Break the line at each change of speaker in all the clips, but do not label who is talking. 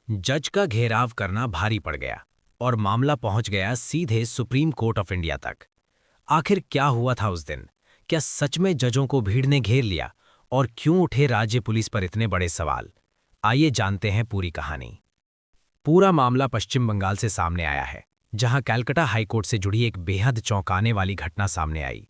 जज का घेराव करना भारी पड़ गया और मामला पहुंच गया सीधे सुप्रीम कोर्ट ऑफ इंडिया तक। आखिर क्या हुआ था उस दिन? क्या सच में जजों को भीड़ ने घेर लिया? और क्यों उठे राज्य पुलिस पर इतने बड़े सवाल? आइए जानते हैं पूरी कहानी। पूरा मामला पश्चिम बंगाल से सामने आया है, जहां कलकत्ता हाईकोर्ट से जुड़ी एक बेहद चौंकाने वाली घटना सामने आई।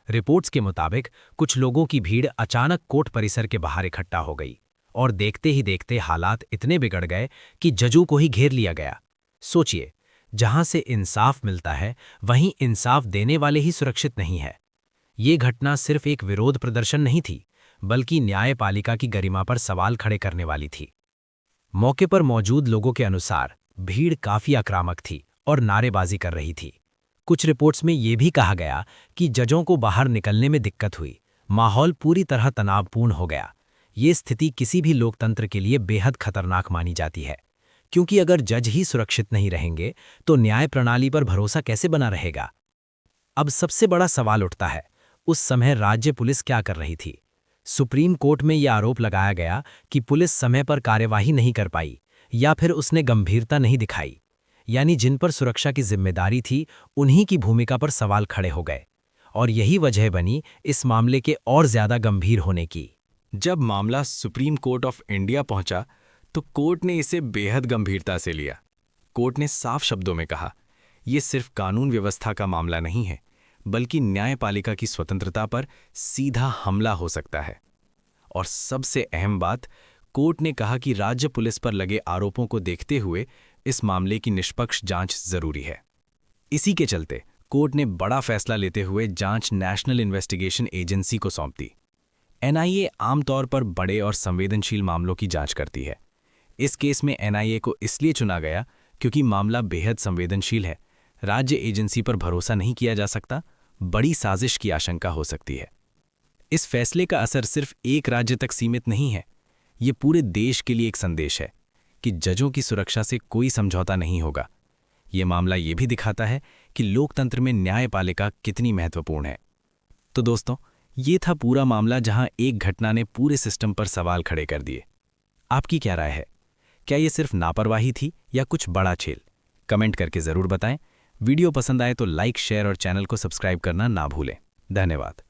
रिपोर्ट्स के मुताबिक कुछ लोगों की भीड़ अचानक कोर्ट परिसर के बाहर इकट्ठा हो गई और देखते ही देखते हालात इतने बिगड़ गए कि जजों को ही घेर लिया गया। सोचिए, जहां से इंसाफ मिलता है वहीं इंसाफ देने वाले ही सुरक्षित नहीं है। ये घटना सिर्फ एक विरोध प्रदर्शन नहीं थी, बल्कि न्यायपालिका की गरिमा पर सवाल खड़े करने वाली थी। मौके पर मौजूद लोगों के अनुसार भीड़ काफी आक्रामक थी और नारेबाजी कर रही थी। कुछ रिपोर्ट्स में यह भी कहा गया कि जजों को बाहर निकलने में दिक्कत हुई, माहौल पूरी तरह तनावपूर्ण हो गया। ये स्थिति किसी भी लोकतंत्र के लिए बेहद खतरनाक मानी जाती है, क्योंकि अगर जज ही सुरक्षित नहीं रहेंगे तो न्याय प्रणाली पर भरोसा कैसे बना रहेगा? अब सबसे बड़ा सवाल उठता है, उस समय राज्य पुलिस क्या कर रही थी? सुप्रीम कोर्ट में यह आरोप लगाया गया कि पुलिस समय पर कार्यवाही नहीं कर पाई या फिर उसने गंभीरता नहीं दिखाई। यानी जिन पर सुरक्षा की जिम्मेदारी थी, उन्हीं की भूमिका पर सवाल खड़े हो गए। और यही वजह बनी इस मामले के और ज्यादा गंभीर होने की।
जब मामला सुप्रीम कोर्ट ऑफ इंडिया पहुंचा, तो कोर्ट ने इसे बेहद गंभीरता से लिया। कोर्ट ने साफ शब्दों में कहा, यह सिर्फ कानून व्यवस्था का मामला नहीं है, बल्कि न्यायपालिका की स्वतंत्रता पर सीधा हमला हो सकता है। और सबसे अहम बात, कोर्ट ने कहा कि राज्य पुलिस पर लगे आरोपों को देखते हुए इस मामले की निष्पक्ष जांच जरूरी है। इसी के चलते कोर्ट ने बड़ा फैसला लेते हुए जांच नेशनल इन्वेस्टिगेशन एजेंसी को सौंप दी। एनआईए आमतौर पर बड़े और संवेदनशील मामलों की जांच करती है। इस केस में एनआईए को इसलिए चुना गया क्योंकि मामला बेहद संवेदनशील है। राज्य एजेंसी पर भरोसा नहीं किया जा सकता, बड़ी साजिश की आशंका हो सकती है। इस फैसले का असर सिर्फ एक राज्य तक सीमित नहीं है, ये पूरे देश के लिए एक संदेश है कि जजों की सुरक्षा से कोई समझौता नहीं होगा। ये मामला ये भी दिखाता है कि लोकतंत्र में न्यायपालिका कितनी महत्वपूर्ण है। तो दोस्तों, ये था पूरा मामला जहां एक घटना ने पूरे सिस्टम पर सवाल खड़े कर दिए। आपकी क्या राय है? क्या ये सिर्फ लापरवाही थी या कुछ बड़ा खेल? कमेंट करके जरूर बताएं। वीडियो पसंद आए तो लाइक, शेयर और चैनल को सब्सक्राइब करना ना भूलें। धन्यवाद।